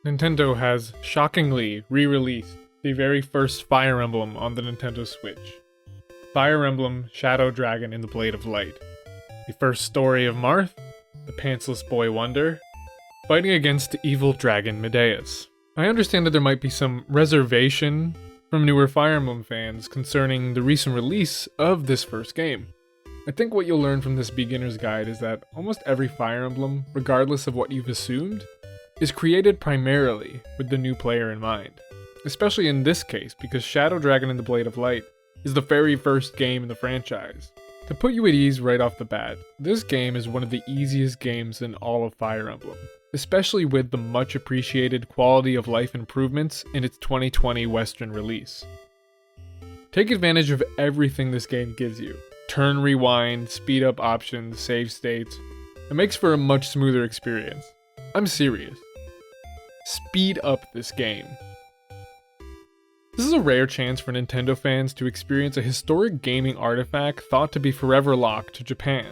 Nintendo has shockingly re-released the very first Fire Emblem on the Nintendo Switch. Fire Emblem Shadow Dragon in the Blade of Light. The first story of Marth, the pantsless boy wonder, fighting against the evil dragon Medeus. I understand that there might be some reservation from newer Fire Emblem fans concerning the recent release of this first game. I think what you'll learn from this beginner's guide is that almost every Fire Emblem, regardless of what you've assumed, is created primarily with the new player in mind. Especially in this case, because Shadow Dragon in the Blade of Light is the very first game in the franchise. To put you at ease right off the bat, this game is one of the easiest games in all of Fire Emblem, especially with the much appreciated quality of life improvements in its 2020 Western release. Take advantage of everything this game gives you. Turn rewind, speed up options, save states. It makes for a much smoother experience. I'm serious. Speed up this game. This is a rare chance for Nintendo fans to experience a historic gaming artifact thought to be forever locked to Japan.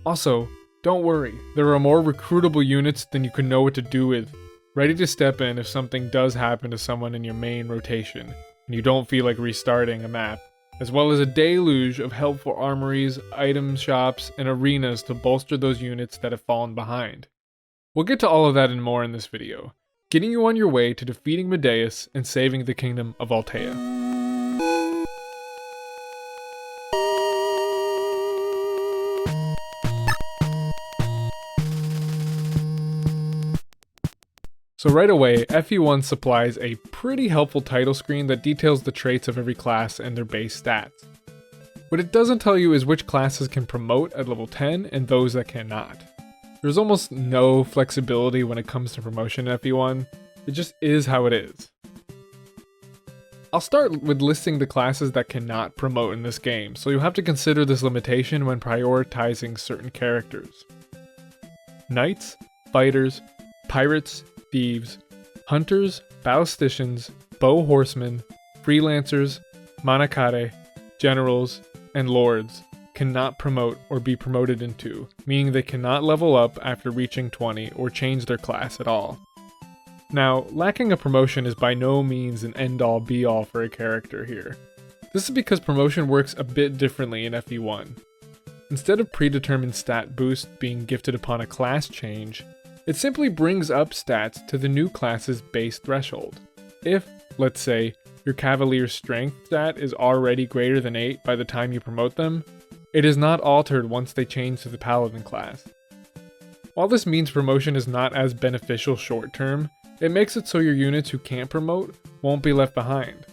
Also, don't worry, there are more recruitable units than you can know what to do with, ready to step in if something does happen to someone in your main rotation, and you don't feel like restarting a map, as well as a deluge of helpful armories, item shops, and arenas to bolster those units that have fallen behind. We'll get to all of that and more in this video, getting you on your way to defeating Medeus and saving the kingdom of Altea. So right away, FE1 supplies a pretty helpful title screen that details the traits of every class and their base stats. What it doesn't tell you is which classes can promote at level 10 and those that cannot. There's almost no flexibility when it comes to promotion in FE1, it just is how it is. I'll start with listing the classes that cannot promote in this game, so you'll have to consider this limitation when prioritizing certain characters. Knights, fighters, pirates, thieves, hunters, ballisticians, bow horsemen, freelancers, manakare, generals, and lords cannot promote or be promoted into, meaning they cannot level up after reaching 20 or change their class at all. Now, lacking a promotion is by no means an end-all be-all for a character here. This is because promotion works a bit differently in FE1. Instead of predetermined stat boost being gifted upon a class change, it simply brings up stats to the new class's base threshold. If, let's say, your Cavalier's strength stat is already greater than 8 by the time you promote them, it is not altered once they change to the Paladin class. While this means promotion is not as beneficial short term, it makes it so your units who can't promote won't be left behind.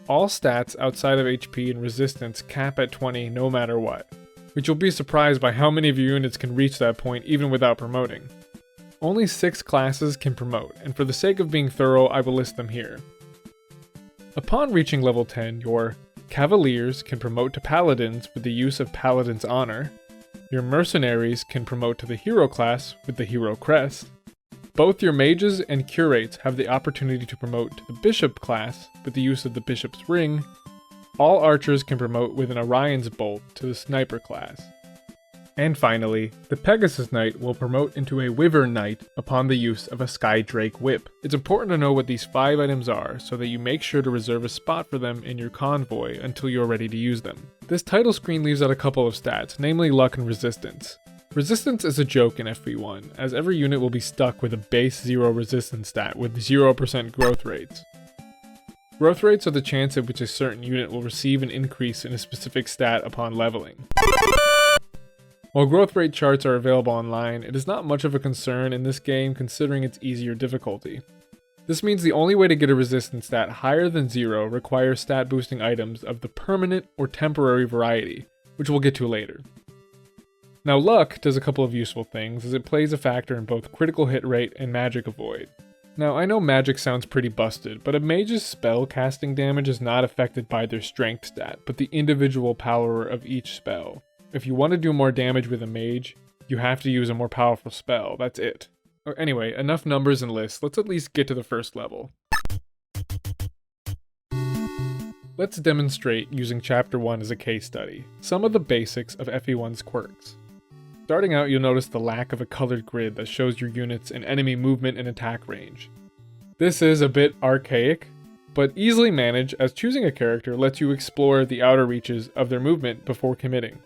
All stats outside of HP and resistance cap at 20 no matter what, which you'll be surprised by how many of your units can reach that point even without promoting. Only 6 classes can promote, and for the sake of being thorough, I will list them here. Upon reaching level 10, your Cavaliers can promote to Paladins with the use of Paladin's Honor. Your Mercenaries can promote to the Hero class with the Hero Crest. Both your Mages and Curates have the opportunity to promote to the Bishop class with the use of the Bishop's Ring. All Archers can promote with an Orion's Bolt to the Sniper class. And finally, the Pegasus Knight will promote into a Wyvern Knight upon the use of a Skydrake Whip. It's important to know what these 5 items are so that you make sure to reserve a spot for them in your convoy until you're ready to use them. This title screen leaves out a couple of stats, namely luck and resistance. Resistance is a joke in FE1, as every unit will be stuck with a base 0 resistance stat with 0% growth rates. Growth rates are the chance at which a certain unit will receive an increase in a specific stat upon leveling. While growth rate charts are available online, it is not much of a concern in this game considering its easier difficulty. This means the only way to get a resistance stat higher than 0 requires stat boosting items of the permanent or temporary variety, which we'll get to later. Now luck does a couple of useful things as it plays a factor in both critical hit rate and magic avoid. Now I know magic sounds pretty busted, but a mage's spell casting damage is not affected by their strength stat, but the individual power of each spell. If you want to do more damage with a mage, you have to use a more powerful spell, that's it. Anyway, enough numbers and lists, let's at least get to the first level. Let's demonstrate using Chapter 1 as a case study, some of the basics of FE1's quirks. Starting out, you'll notice the lack of a colored grid that shows your units and enemy movement and attack range. This is a bit archaic, but easily managed as choosing a character lets you explore the outer reaches of their movement before committing.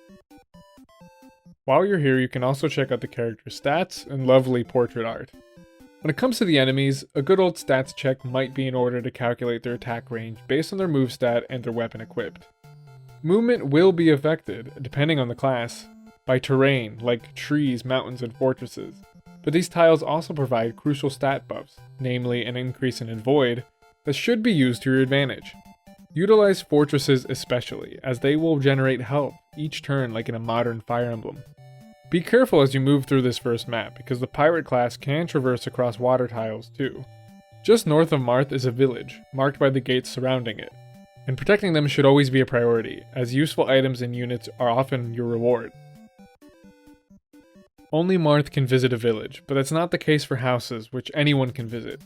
While you're here, you can also check out the character's stats and lovely portrait art. When it comes to the enemies, a good old stats check might be in order to calculate their attack range based on their move stat and their weapon equipped. Movement will be affected, depending on the class, by terrain like trees, mountains, and fortresses, but these tiles also provide crucial stat buffs, namely an increase in Void, that should be used to your advantage. Utilize fortresses especially, as they will generate health each turn like in a modern Fire Emblem. Be careful as you move through this first map, because the pirate class can traverse across water tiles too. Just north of Marth is a village, marked by the gates surrounding it, and protecting them should always be a priority, as useful items and units are often your reward. Only Marth can visit a village, but that's not the case for houses, which anyone can visit.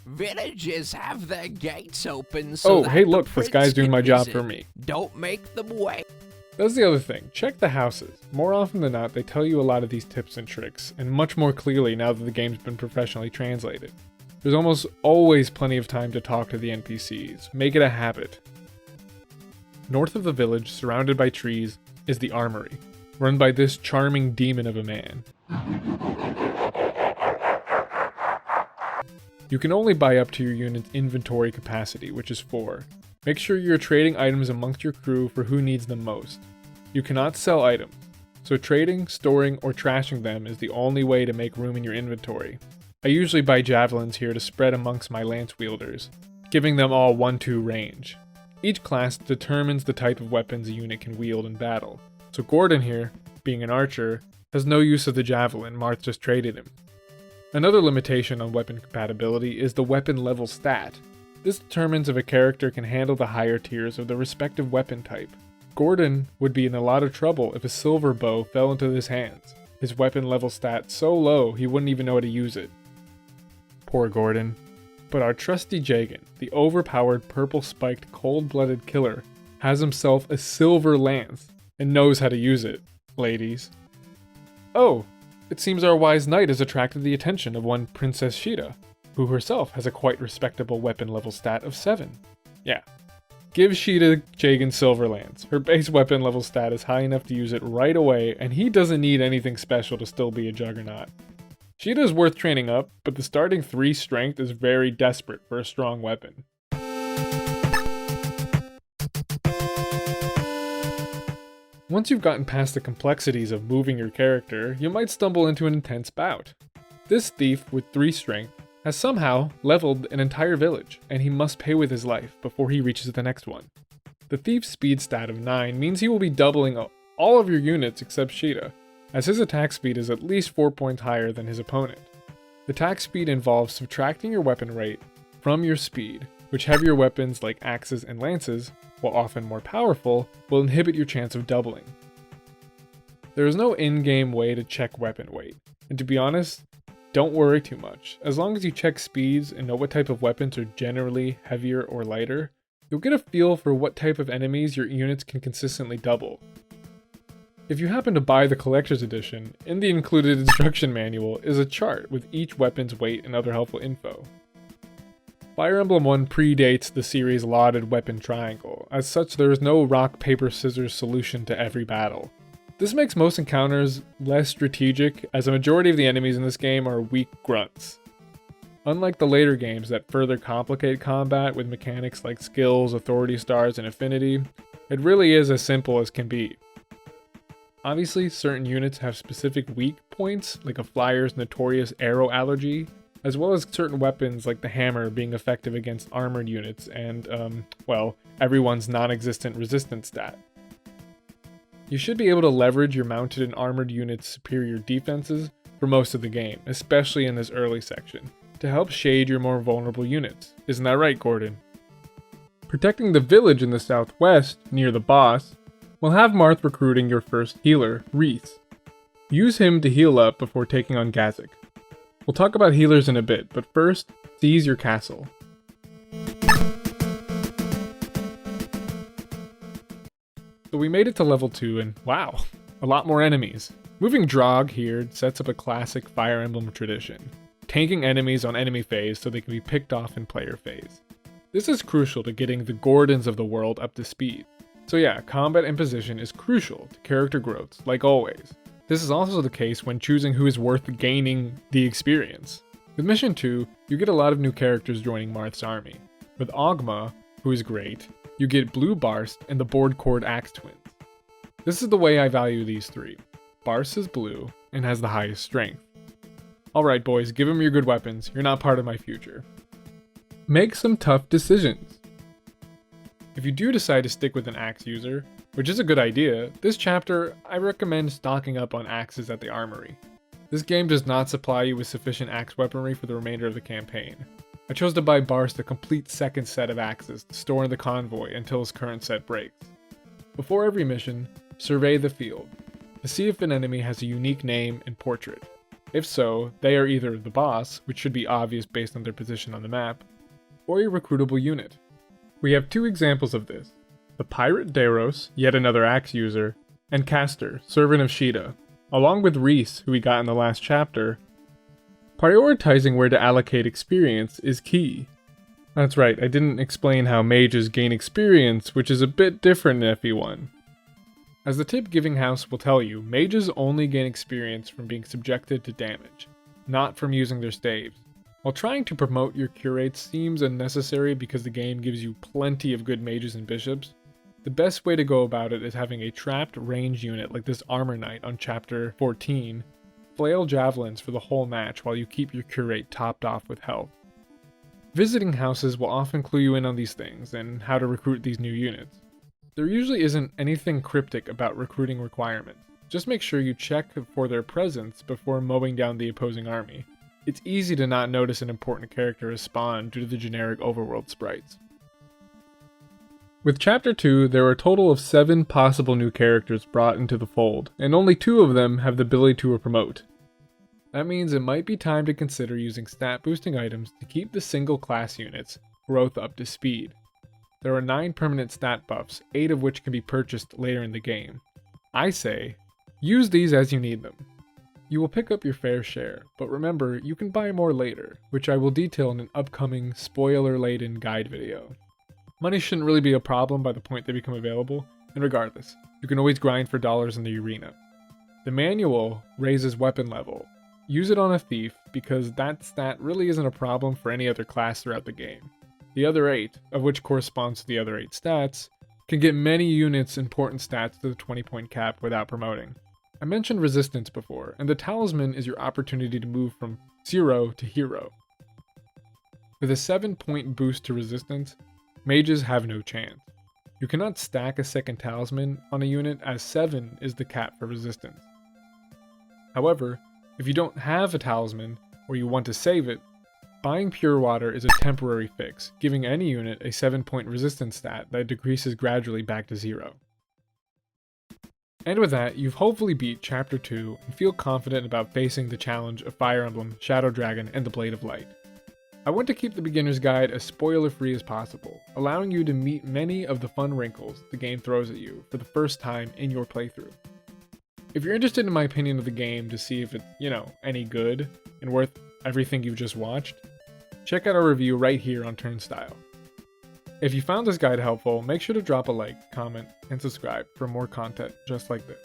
Villages have their gates open so hey look, this guy's doing my job for me. Don't make them wait. That's the other thing, check the houses. More often than not, they tell you a lot of these tips and tricks, and much more clearly now that the game's been professionally translated. There's almost always plenty of time to talk to the NPCs, make it a habit. North of the village, surrounded by trees, is the armory, run by this charming demon of a man. You can only buy up to your unit's inventory capacity, which is 4. Make sure you're trading items amongst your crew for who needs them most. You cannot sell items, so trading, storing, or trashing them is the only way to make room in your inventory. I usually buy javelins here to spread amongst my lance wielders, giving them all 1-2 range. Each class determines the type of weapons a unit can wield in battle, so Gordon here, being an archer, has no use of the javelin Marth just traded him. Another limitation on weapon compatibility is the weapon level stat. This determines if a character can handle the higher tiers of the respective weapon type. Gordon would be in a lot of trouble if a silver bow fell into his hands. His weapon level stat so low he wouldn't even know how to use it. Poor Gordon. But our trusty Jagan, the overpowered purple-spiked cold-blooded killer, has himself a silver lance and knows how to use it, ladies. Oh, it seems our wise knight has attracted the attention of one Princess Sheeta, who herself has a quite respectable weapon level stat of 7. Yeah. Give Sheeta Jagan's silver lance. Her base weapon level stat is high enough to use it right away, and he doesn't need anything special to still be a juggernaut. Sheeta is worth training up, but the starting 3 strength is very desperate for a strong weapon. Once you've gotten past the complexities of moving your character, you might stumble into an intense bout. This thief with 3 strength has somehow leveled an entire village, and he must pay with his life before he reaches the next one. The thief's speed stat of 9 means he will be doubling all of your units except Sheeta, as his attack speed is at least 4 points higher than his opponent. The attack speed involves subtracting your weapon rate from your speed, which heavier weapons like axes and lances, while often more powerful, will inhibit your chance of doubling. There is no in-game way to check weapon weight, and to be honest, don't worry too much. As long as you check speeds and know what type of weapons are generally heavier or lighter, you'll get a feel for what type of enemies your units can consistently double. If you happen to buy the collector's edition, in the included instruction manual is a chart with each weapon's weight and other helpful info. Fire Emblem 1 predates the series' lauded weapon triangle, as such there is no rock, paper, scissors solution to every battle. This makes most encounters less strategic, as a majority of the enemies in this game are weak grunts. Unlike the later games that further complicate combat with mechanics like skills, authority stars, and affinity, it really is as simple as can be. Obviously, certain units have specific weak points, like a flyer's notorious arrow allergy, as well as certain weapons like the hammer being effective against armored units and, everyone's non-existent resistance stat. You should be able to leverage your mounted and armored units' superior defenses for most of the game, especially in this early section, to help shade your more vulnerable units. Isn't that right, Gordon? Protecting the village in the southwest, near the boss, will have Marth recruiting your first healer, Reese. Use him to heal up before taking on Gazik. We'll talk about healers in a bit, but first, seize your castle. So we made it to level 2 and wow, a lot more enemies. Moving Drog here sets up a classic Fire Emblem tradition. tanking enemies on enemy phase so they can be picked off in player phase. This is crucial to getting the Gordons of the world up to speed. So yeah, combat and position is crucial to character growth, like always. This is also the case when choosing who is worth gaining the experience. With Mission 2, you get a lot of new characters joining Marth's army. With Ogma, who is great, you get Blue Barst and the Board Cord Axe Twins. This is the way I value these three. Barst is blue and has the highest strength. Alright boys, give him your good weapons, you're not part of my future. Make some tough decisions. If you do decide to stick with an axe user, which is a good idea, this chapter I recommend stocking up on axes at the armory. This game does not supply you with sufficient axe weaponry for the remainder of the campaign. I chose to buy Barst a complete second set of axes to store in the convoy until his current set breaks. Before every mission, survey the field to see if an enemy has a unique name and portrait. If so, they are either the boss, which should be obvious based on their position on the map, or a recruitable unit. We have two examples of this: the Pirate Daros, yet another axe user, and Castor, servant of Sheeta, along with Reese, who we got in the last chapter. Prioritizing where to allocate experience is key. That's right, I didn't explain how mages gain experience, which is a bit different in FE1. As the tip giving house will tell you, mages only gain experience from being subjected to damage, not from using their staves. While trying to promote your curates seems unnecessary because the game gives you plenty of good mages and bishops, the best way to go about it is having a trapped range unit like this Armor Knight on chapter 14 flail javelins for the whole match while you keep your curate topped off with health. Visiting houses will often clue you in on these things and how to recruit these new units. There usually isn't anything cryptic about recruiting requirements. Just make sure you check for their presence before mowing down the opposing army. It's easy to not notice an important character has spawned due to the generic overworld sprites. With Chapter 2, there are a total of 7 possible new characters brought into the fold, and only 2 of them have the ability to promote. That means it might be time to consider using stat boosting items to keep the single class units' growth up to speed. There are 9 permanent stat buffs, 8 of which can be purchased later in the game. I say, use these as you need them. You will pick up your fair share, but remember, you can buy more later, which I will detail in an upcoming spoiler-laden guide video. Money shouldn't really be a problem by the point they become available, and regardless, you can always grind for dollars in the arena. The manual raises weapon level. Use it on a thief, because that stat really isn't a problem for any other class throughout the game. The other 8, of which corresponds to the other 8 stats, can get many units important stats to the 20-point cap without promoting. I mentioned resistance before, and the talisman is your opportunity to move from 0 to hero. With a 7-point boost to resistance, mages have no chance. You cannot stack a second talisman on a unit as 7 is the cap for resistance. However, if you don't have a talisman, or you want to save it, buying pure water is a temporary fix, giving any unit a 7-point resistance stat that decreases gradually back to 0. And with that, you've hopefully beat Chapter 2 and feel confident about facing the challenge of Fire Emblem, Shadow Dragon, and the Blade of Light. I want to keep the beginner's guide as spoiler-free as possible, allowing you to meet many of the fun wrinkles the game throws at you for the first time in your playthrough. If you're interested in my opinion of the game to see if it's, any good and worth everything you've just watched, check out our review right here on Turnstyle. If you found this guide helpful, make sure to drop a like, comment, and subscribe for more content just like this.